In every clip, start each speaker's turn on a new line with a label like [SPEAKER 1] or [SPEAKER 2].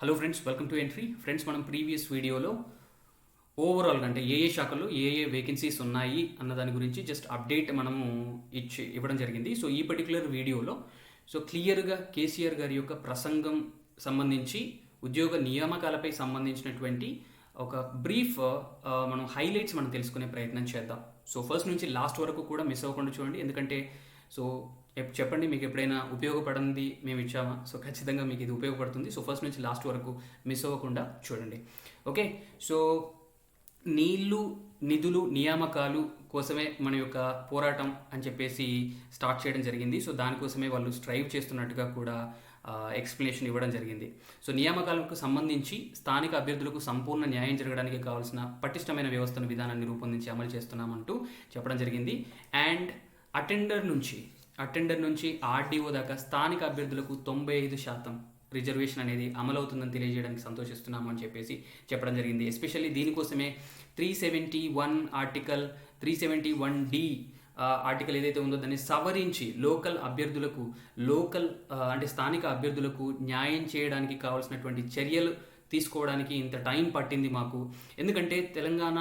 [SPEAKER 1] Hello friends, welcome to entry. Friends, మనం previous వీడియోలో ఓవరాల్గా అంటే ఏ శాఖల్లో ఏ వేకెన్సీస్ ఉన్నాయి అన్న దాని గురించి జస్ట్ అప్డేట్ మనము ఇవ్వడం జరిగింది. సో ఈ పర్టికులర్ వీడియోలో క్లియర్గా కేసీఆర్ గారి యొక్క ప్రసంగం సంబంధించి ఉద్యోగ నియామకాలపై సంబంధించినటువంటి ఒక బ్రీఫ్ మనం హైలైట్స్ మనం తెలుసుకునే ప్రయత్నం చేద్దాం. సో ఫస్ట్ నుంచి లాస్ట్ వరకు కూడా మిస్ అవ్వకుండా చూడండి, ఎందుకంటే చెప్పండి మీకు ఎప్పుడైనా ఉపయోగపడింది మేము ఇచ్చామా. సో ఖచ్చితంగా మీకు ఇది ఉపయోగపడుతుంది. సో ఫస్ట్ నుంచి లాస్ట్ వరకు మిస్ అవ్వకుండా చూడండి. ఓకే, సో నీళ్లు, నిధులు, నియామకాలు కోసమే మన యొక్క పోరాటం అని చెప్పేసి స్టార్ట్ చేయడం జరిగింది. సో దానికోసమే వాళ్ళు స్ట్రైవ్ చేస్తున్నట్టుగా కూడా ఎక్స్ప్లెనేషన్ ఇవ్వడం జరిగింది. సో నియామకాలకు సంబంధించి స్థానిక అభ్యర్థులకు సంపూర్ణ న్యాయం జరగడానికి కావాల్సిన పటిష్టమైన వ్యవస్థను, విధానాన్ని రూపొందించి అమలు చేస్తున్నామంటూ చెప్పడం జరిగింది. అండ్ అటెండర్ నుంచి ఆర్డీఓ దాకా స్థానిక అభ్యర్థులకు 95% రిజర్వేషన్ అనేది అమలవుతుందని తెలియజేయడానికి సంతోషిస్తున్నాము అని చెప్పేసి చెప్పడం జరిగింది. ఎస్పెషల్లీ దీనికోసమే 371 ఆర్టికల్ 371D ఆర్టికల్ ఏదైతే ఉందో దాన్ని సవరించి అంటే స్థానిక అభ్యర్థులకు న్యాయం చేయడానికి కావాల్సినటువంటి చర్యలు తీసుకోవడానికి ఇంత టైం పట్టింది మాకు. ఎందుకంటే తెలంగాణ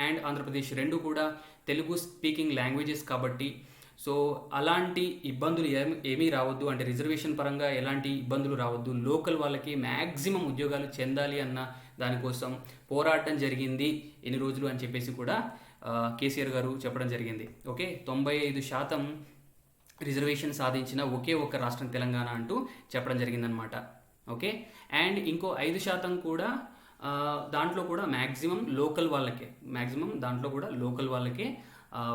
[SPEAKER 1] అండ్ ఆంధ్రప్రదేశ్ రెండు కూడా తెలుగు స్పీకింగ్ లాంగ్వేజెస్ కాబట్టి సో అలాంటి ఇబ్బందులు ఏమీ రావద్దు, అంటే రిజర్వేషన్ పరంగా ఎలాంటి ఇబ్బందులు రావద్దు, లోకల్ వాళ్ళకి మ్యాక్సిమం ఉద్యోగాలు చెందాలి అన్న దానికోసం పోరాటం జరిగింది ఎన్ని రోజులు అని చెప్పేసి కూడా కేసీఆర్ గారు చెప్పడం జరిగింది. ఓకే, 95% రిజర్వేషన్ సాధించిన ఒకే ఒక్క రాష్ట్రం తెలంగాణ అంటూ చెప్పడం జరిగిందనమాట. ఓకే, అండ్ ఇంకో 5% కూడా దాంట్లో కూడా మ్యాక్సిమం లోకల్ వాళ్ళకే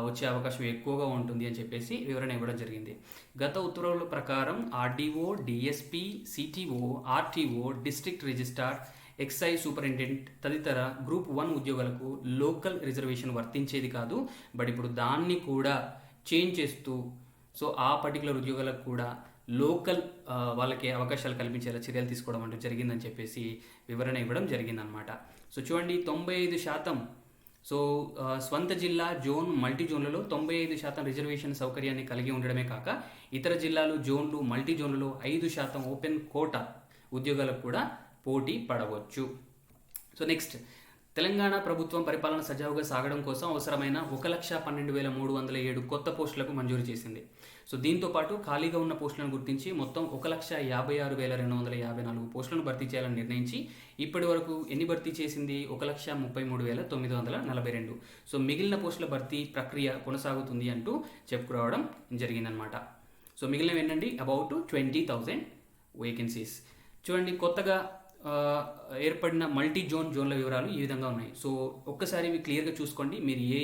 [SPEAKER 1] వచ్చే అవకాశం ఎక్కువగా ఉంటుంది అని చెప్పేసి వివరణ ఇవ్వడం జరిగింది. గత ఉత్తర్వుల ప్రకారం RDO, DSP, CTO, RTO, district registrar, excise superintendent తదితర గ్రూప్ 1 ఉద్యోగాలకు లోకల్ రిజర్వేషన్ వర్తించేది కాదు. బట్ ఇప్పుడు దాన్ని కూడా చేంజ్ చేస్తూ సో ఆ పర్టికులర్ ఉద్యోగాలకు కూడా లోకల్ వాళ్ళకి అవకాశాలు కల్పించేలా చర్యలు తీసుకోవడం అంటూ జరిగిందని చెప్పేసి వివరణ ఇవ్వడం జరిగిందనమాట. సో చూడండి, 95% సో స్వంత జిల్లా, జోన్, మల్టీ జోన్లలో 95% రిజర్వేషన్ సౌకర్యాన్ని కలిగి ఉండడమే కాక ఇతర జిల్లాలు, జోన్లు, మల్టీ జోన్లలో 5% ఓపెన్ కోటా ఉద్యోగాలకు కూడా పోటీ పడవచ్చు. సో నెక్స్ట్, తెలంగాణ ప్రభుత్వం పరిపాలన సజావుగా సాగడం కోసం అవసరమైన 1,12,307 కొత్త పోస్టులకు మంజూరు చేసింది. సో దీంతో పాటు ఖాళీగా ఉన్న పోస్టులను గుర్తించి మొత్తం 1,56,254 పోస్టులను భర్తీ చేయాలని నిర్ణయించి ఇప్పటి వరకు ఎన్ని భర్తీ చేసింది? 1,33,942. సో మిగిలిన పోస్టుల భర్తీ ప్రక్రియ కొనసాగుతుంది అంటూ చెప్పుకురావడం జరిగిందనమాట. సో మిగిలినవి ఏంటండి? About 20,000 vacancies. చూడండి, కొత్తగా ఏర్పడిన మల్టీ జోన్ల వివరాలు ఈ విధంగా ఉన్నాయి. సో ఒక్కసారి ఇవి క్లియర్గా చూసుకోండి. మీరు ఏ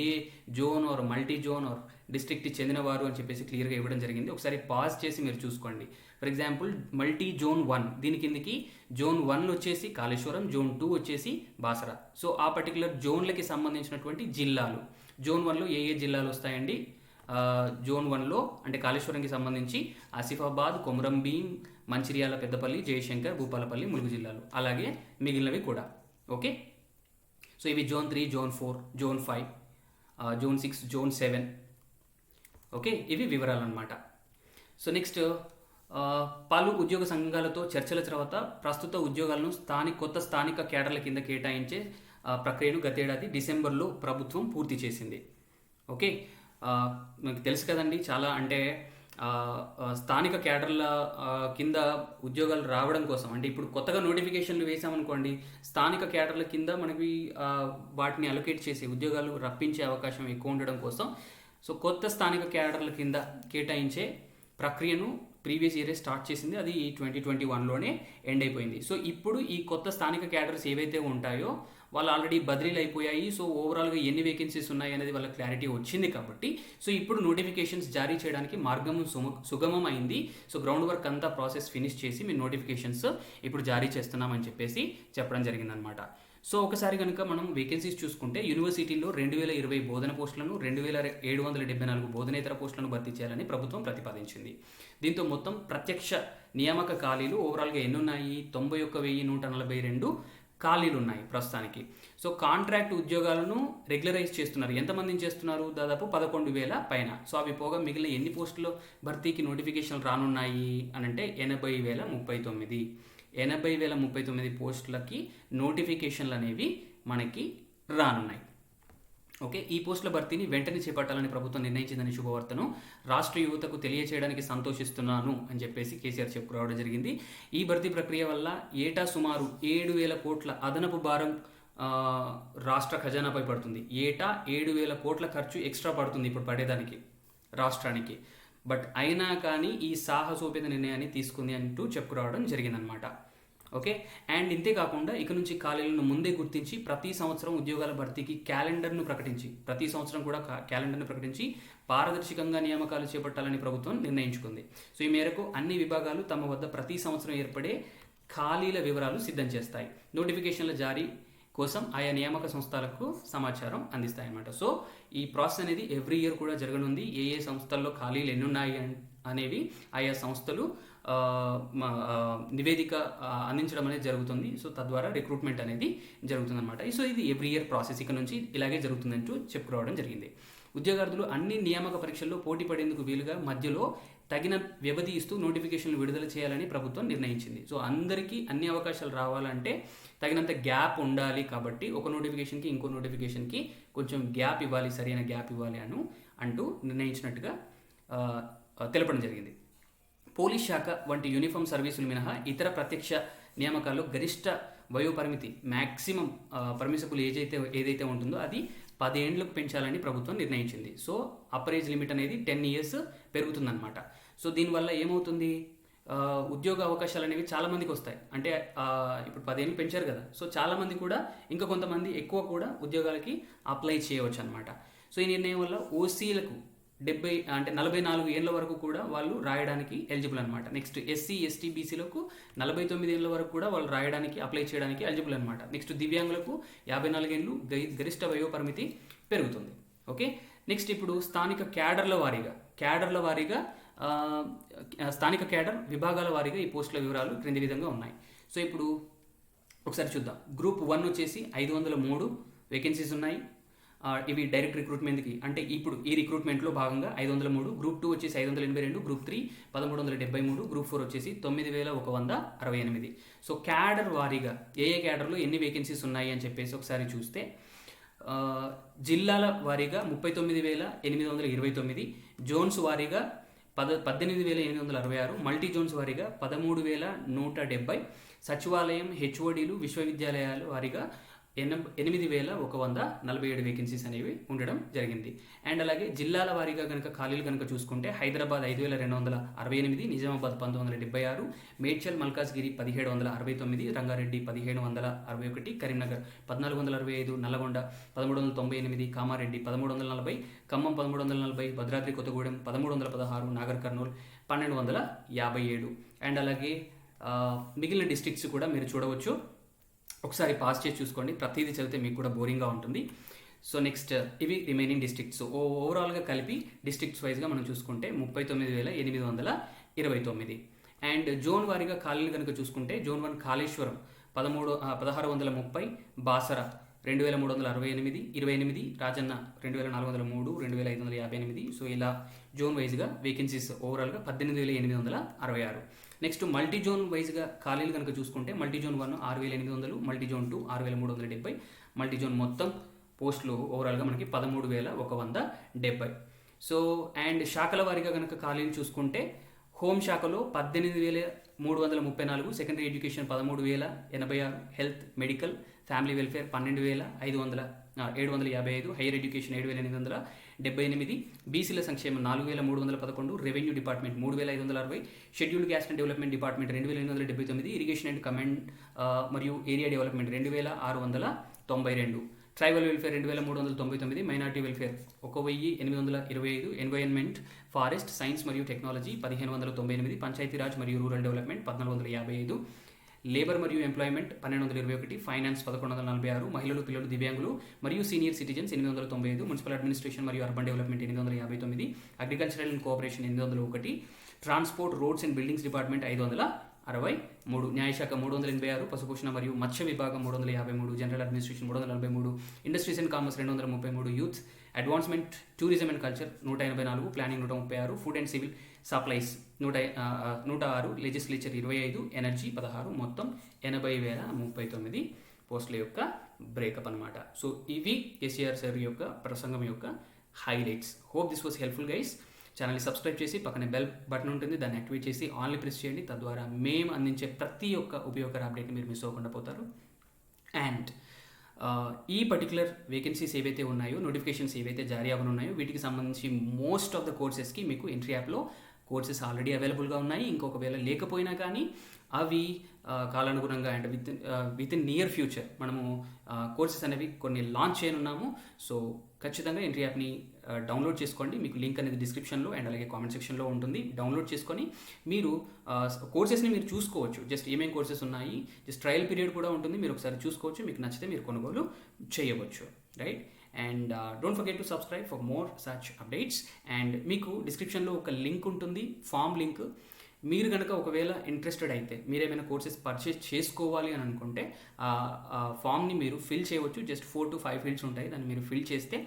[SPEAKER 1] zone or multi zone or డిస్ట్రిక్ట్కి చెందినవారు అని చెప్పేసి క్లియర్గా ఇవ్వడం జరిగింది. ఒకసారి పాజ్ చేసి మీరు చూసుకోండి. ఫర్ ఎగ్జాంపుల్, మల్టీ జోన్ 1 దీని కిందకి జోన్ 1 వచ్చేసి కాళేశ్వరం, జోన్ 2 వచ్చేసి బాసరా. సో ఆ పర్టికులర్ జోన్లకి సంబంధించినటువంటి జిల్లాలు, జోన్ 1లో ఏ జిల్లాలు వస్తాయండి? జోన్ 1లో అంటే కాళేశ్వరంకి సంబంధించి ఆసిఫాబాద్, కొమురంభీం, మంచిర్యాల, పెద్దపల్లి, జయశంకర్, భూపాలపల్లి, ములుగు జిల్లాలు, అలాగే మిగిలినవి కూడా. ఓకే, సో ఇవి zone 3, zone 4, zone 5, zone 6, zone 7. Okay, ఇవి వివరాలు అన్నమాట. సో నెక్స్ట్, పలు ఉద్యోగ సంఘాలతో చర్చల తర్వాత ప్రస్తుత ఉద్యోగాలను కొత్త స్థానిక కేడర్ల కింద కేటాయించే ప్రక్రియను గతేడాది డిసెంబర్లో ప్రభుత్వం పూర్తి చేసింది. ఓకే, మీకు తెలుసు కదండి, చాలా అంటే స్థానిక క్యాడర్ల కింద ఉద్యోగాలు రావడం కోసం, అంటే ఇప్పుడు కొత్తగా నోటిఫికేషన్లు వేసామనుకోండి, స్థానిక క్యాడర్ల కింద మనకి వాటిని అలొకేట్ చేసే ఉద్యోగాలు రప్పించే అవకాశం ఎక్కువ ఉండడం కోసం సో కొత్త స్థానిక క్యాడర్ల కింద కేటాయించే ప్రక్రియను ప్రీవియస్ ఇయరే స్టార్ట్ చేసింది. అది 2021లోనే ఎండ్ అయిపోయింది. సో ఇప్పుడు ఈ కొత్త స్థానిక క్యాడర్స్ ఏవైతే ఉంటాయో వాళ్ళు ఆల్రెడీ బదిలీలు అయిపోయాయి. సో ఓవరాల్గా ఎన్ని వేకెన్సీస్ ఉన్నాయి అనేది వాళ్ళ క్లారిటీ వచ్చింది కాబట్టి సో ఇప్పుడు నోటిఫికేషన్స్ జారీ చేయడానికి మార్గం సుగమం అయింది. సో గ్రౌండ్ వర్క్ అంతా ప్రాసెస్ ఫినిష్ చేసి మీ నోటిఫికేషన్స్ ఇప్పుడు జారీ చేస్తున్నామని చెప్పేసి చెప్పడం జరిగిందనమాట. సో ఒకసారి కనుక మనం వేకెన్సీస్ చూసుకుంటే యూనివర్సిటీల్లో 2020 బోధన పోస్టులను, 2,774 బోధనేతర పోస్టులను భర్తీ చేయాలని ప్రభుత్వం ప్రతిపాదించింది. దీంతో మొత్తం ప్రత్యక్ష నియామక ఖాళీలు ఓవరాల్గా ఎన్ని ఉన్నాయి? 91,142 ఖాళీలు ఉన్నాయి ప్రస్తుతానికి. సో కాంట్రాక్ట్ ఉద్యోగాలను రెగ్యులరైజ్ చేస్తున్నారు. ఎంతమందిని చేస్తున్నారు? దాదాపు 11,000 పైన. సో అవి పోగా మిగిలిన ఎన్ని పోస్టుల భర్తీకి నోటిఫికేషన్లు రానున్నాయి అని అంటే 80,039. 80,039 పోస్టులకి నోటిఫికేషన్లు అనేవి మనకి రానున్నాయి. ఓకే, ఈ పోస్టుల భర్తీని వెంటనే చేపట్టాలని ప్రభుత్వం నిర్ణయించిందని శుభవార్తను రాష్ట్ర యువతకు తెలియచేయడానికి సంతోషిస్తున్నాను అని చెప్పేసి కేసీఆర్ చెప్పుకోవడం జరిగింది. ఈ భర్తీ ప్రక్రియ వల్ల ఏటా సుమారు 7,000 కోట్ల అదనపు భారం రాష్ట్ర ఖజానాపై పడుతుంది. ఏటా 7,000 కోట్ల ఖర్చు ఎక్స్ట్రా పడుతుంది ఇప్పుడు పడేదానికి రాష్ట్రానికి. బట్ అయినా కానీ ఈ సాహసోపేత నిర్ణయాన్ని తీసుకుంది అంటూ చెప్పుకురావడం జరిగిందనమాట. ఓకే, అండ్ ఇంతే కాకుండా ఇక నుంచి ఖాళీలను ముందే గుర్తించి ప్రతి సంవత్సరం ఉద్యోగాల భర్తీకి క్యాలెండర్ను ప్రకటించి పారదర్శకంగా నియామకాలు చేపట్టాలని ప్రభుత్వం నిర్ణయించుకుంది. సో ఈ మేరకు అన్ని విభాగాలు తమ వద్ద ప్రతి సంవత్సరం ఏర్పడే ఖాళీల వివరాలు సిద్ధం చేస్తాయి. నోటిఫికేషన్ల జారీ కోసం ఆయా నియామక సంస్థలకు సమాచారం అందిస్తాయన్నమాట. సో ఈ ప్రాసెస్ అనేది ఎవ్రీ ఇయర్ కూడా జరగనుంది. ఏ ఏ సంస్థల్లో ఖాళీలు ఎన్నున్నాయి అనేవి ఆయా సంస్థలు నివేదిక అందించడం అనేది జరుగుతుంది. సో తద్వారా రిక్రూట్మెంట్ అనేది జరుగుతుందన్నమాట. సో ఇది ఎవ్రీ ఇయర్ ప్రాసెస్, ఇక నుంచి ఇలాగే జరుగుతుందంటూ చెప్పుకోవడం జరిగింది. ఉద్యోగార్థులు అన్ని నియామక పరీక్షల్లో పోటీ పడేందుకు వీలుగా మధ్యలో తగిన వ్యవధి ఇస్తూ నోటిఫికేషన్లు విడుదల చేయాలని ప్రభుత్వం నిర్ణయించింది. సో అందరికీ అన్ని అవకాశాలు రావాలంటే తగినంత గ్యాప్ ఉండాలి. కాబట్టి ఒక నోటిఫికేషన్కి ఇంకో నోటిఫికేషన్కి కొంచెం గ్యాప్ ఇవ్వాలి, సరైన గ్యాప్ ఇవ్వాలి అంటూ నిర్ణయించినట్టుగా తెలపడం జరిగింది. పోలీస్ శాఖ వంటి యూనిఫామ్ సర్వీసులు మినహా ఇతర ప్రత్యక్ష నియామకాల్లో గరిష్ట వయోపరిమితి మ్యాక్సిమం పర్మిసబుల్ ఏదైతే ఉంటుందో అది 10 ఏళ్లకు పెంచాలని ప్రభుత్వం నిర్ణయించింది. సో అప్పర్ ఏజ్ లిమిట్ అనేది 10 years పెరుగుతుందన్నమాట. సో దీనివల్ల ఏమవుతుంది, ఉద్యోగ అవకాశాలు అనేవి చాలామందికి వస్తాయి. అంటే ఇప్పుడు 10 ఏళ్ళు పెంచారు కదా, సో చాలామంది కూడా ఇంకా కొంతమంది ఎక్కువ కూడా ఉద్యోగాలకి అప్లై చేయవచ్చు అనమాట. సో ఈ నిర్ణయం వల్ల ఓసీలకు 44 ఏళ్ళ వరకు కూడా వాళ్ళు రాయడానికి ఎలిజిబుల్ అనమాట. నెక్స్ట్ ఎస్సీ ఎస్టీ బీసీలకు 49 ఏళ్ళ వరకు కూడా వాళ్ళు అప్లై చేయడానికి ఎలిజిబుల్ అనమాట. నెక్స్ట్ దివ్యాంగులకు 54 ఏళ్ళు గరిష్ట వయోపరిమితి పెరుగుతుంది. ఓకే, నెక్స్ట్ ఇప్పుడు స్థానిక క్యాడర్ల వారీగా స్థానిక క్యాడర్ విభాగాల వారీగా ఈ పోస్టుల వివరాలు క్రింది విధంగా ఉన్నాయి. సో ఇప్పుడు ఒకసారి చూద్దాం. గ్రూప్ 1 వచ్చేసి 503 వేకెన్సీస్ ఉన్నాయి. ఇవి డైరెక్ట్ రిక్రూట్మెంట్కి, అంటే ఇప్పుడు ఈ రిక్రూట్మెంట్లో భాగంగా 503. గ్రూప్ 2 వచ్చేసి 582, గ్రూప్ 3 1373, గ్రూప్ 4 వచ్చేసి 9168. సో క్యాడర్ వారీగా ఏ క్యాడర్లో ఎన్ని వేకెన్సీస్ ఉన్నాయి అని చెప్పేసి ఒకసారి చూస్తే జిల్లాల వారీగా 39,829, జోన్స్ వారీగా 18,866, మల్టీ జోన్స్ వారీగా 13,170, సచివాలయం హెచ్ఓడీలు విశ్వవిద్యాలయాల వారీగా 8,147 వేకెన్సీస్ అనేవి ఉండడం జరిగింది. అండ్ అలాగే జిల్లాల వారీగా ఖాళీలు కనుక చూసుకుంటే హైదరాబాద్ 5,268, నిజామాబాద్ 1976, మేడ్చల్ మల్కాజ్గిరి 1,769, రంగారెడ్డి 1,761, కరీంనగర్ 1,465, నల్లగొండ 1,398, కామారెడ్డి 1,340, ఖమ్మం 1,340, భద్రాద్రి కొత్తగూడెం 1,316, నాగర్ కర్నూల్ 1,257. అండ్ అలాగే మిగిలిన డిస్ట్రిక్ట్స్ కూడా మీరు చూడవచ్చు. ఒకసారి పాస్ చేసి చూసుకోండి, ప్రతిదీ చదివితే మీకు కూడా బోరింగ్గా ఉంటుంది. సో నెక్స్ట్ ఇవి రిమైనింగ్ డిస్ట్రిక్ట్స్. ఓవరాల్గా కలిపి డిస్ట్రిక్ట్స్ వైజ్గా మనం చూసుకుంటే 39,829. అండ్ జోన్ వారీగా ఖాళీలు కనుక చూసుకుంటే జోన్ 1 కాళేశ్వరం 1,630, బాసర 2,368, 28, రాజన్న 2,403, 2,558. సో ఇలా జోన్ వైజ్గా వేకెన్సీస్ ఓవరాల్గా 18,866. నెక్స్ట్ మల్టీ జోన్ వైజ్గా ఖాళీలు కనుక చూసుకుంటే multi zone 1 6,800, multi zone 2 6,370, multi zone మొత్తం పోస్టులు ఓవరాల్గా మనకి 13,170. సో అండ్ శాఖల వారీగా కనుక ఖాళీలు చూసుకుంటే హోమ్ శాఖలో 18,334, secondary education 13,086, health medical family welfare 12,755, higher education 7,878, బీసీల సంక్షేమం 4,311, revenue department 3,560, scheduled caste and development department 2,879, irrigation and command మరియు area development 2,692, tribal welfare 2,399, minority welfare 1,825, environment forest science మరియు టెక్నాలజీ 1,598, పంచాయతీరాజ్ మరియు రూరల్ డెవలప్మెంట్ 1,455, లేబర్ మరియు employment 1,221, finance 1,146, మహిళలు పిల్లలు దివ్యాంగులు మరియు సీనియర్ సిటిజన్స్ 895, మున్సిపల్ అడ్మినిస్ట్రేషన్ మరియు urban development 859, agricultural and cooperation 801, transport roads and buildings department 563, న్యాయశాఖ 386, పశుపోషణ మరియు మత్స్య విభాగం 353, general administration 343, industries and commerce 233, youth advancement tourism and culture 184, planning 136, food and civil supplies 106, legislature 25, energy 16, మొత్తం 80,039 పోస్టుల యొక్క breakup అనమాట. సో ఇవి కేసీఆర్ సార్ యొక్క ప్రసంగం యొక్క highlights. Hope this was helpful guys. ఛానల్ని సబ్స్క్రైబ్ చేసి పక్కనే బెల్ బటన్ ఉంటుంది, దాన్ని యాక్టివేట్ చేసి ఆన్లీ ప్రెస్ చేయండి. తద్వారా మేము అందించే ప్రతి ఒక్క ఉపయోగకర అప్డేట్ని మీరు మిస్ అవ్వకుండా పోతారు. అండ్ ఈ పర్టికులర్ వేకెన్సీస్ ఏవైతే ఉన్నాయో, నోటిఫికేషన్స్ ఏవైతే జారీ అవ్వనున్నాయో, వీటికి సంబంధించి మోస్ట్ ఆఫ్ ద కోర్సెస్కి మీకు ఎంట్రీ యాప్లో కోర్సెస్ ఆల్రెడీ అవైలబుల్గా ఉన్నాయి. ఇంకొకవేళ లేకపోయినా కానీ అవి కాలానుగుణంగా and with in near future మనము కోర్సెస్ అనేవి కొన్ని లాంచ్ చేయనున్నాము. సో ఖచ్చితంగా ఎంట్రీ యాప్ని డౌన్లోడ్ చేసుకోండి. మీకు లింక్ అనేది డిస్క్రిప్షన్లో అండ్ అలాగే కామెంట్ సెక్షన్లో ఉంటుంది. డౌన్లోడ్ చేసుకొని మీరు కోర్సెస్ని మీరు చూసుకోవచ్చు. జస్ట్ ఏమేమి కోర్సెస్ ఉన్నాయి, జస్ట్ ట్రయల్ పీరియడ్ కూడా ఉంటుంది, మీరు ఒకసారి చూసుకోవచ్చు. మీకు నచ్చితే మీరు కొనుగోలు చేయవచ్చు, right? And don't forget to subscribe for more such updates. And మీకు డిస్క్రిప్షన్లో ఒక లింక్ ఉంటుంది, ఫామ్ లింక్. మీరు కనుక ఒకవేళ ఇంట్రెస్టెడ్ అయితే, మీరేమైనా కోర్సెస్ పర్చేస్ చేసుకోవాలి అని అనుకుంటే ఆ ఫామ్ని మీరు ఫిల్ చేయవచ్చు. జస్ట్ 4 to 5 ఫీల్డ్స్ ఉంటాయి, దాన్ని మీరు ఫిల్ చేస్తే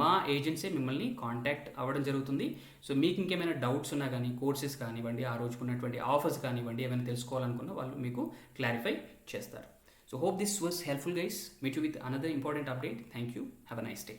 [SPEAKER 1] మా ఏజెన్సీ మిమ్మల్ని కాంటాక్ట్ అవ్వడం జరుగుతుంది. సో మీకు ఇంకేమైనా డౌట్స్ ఉన్నా కానీ, కోర్సెస్ కానివ్వండి, ఆ రోజుకున్నటువంటి ఆఫర్స్ కానివ్వండి, ఏమైనా తెలుసుకోవాలనుకున్నా వాళ్ళు మీకు క్లారిఫై చేస్తారు. So hope this was helpful guys. Meet you with another important update. Thank you. Have a nice day.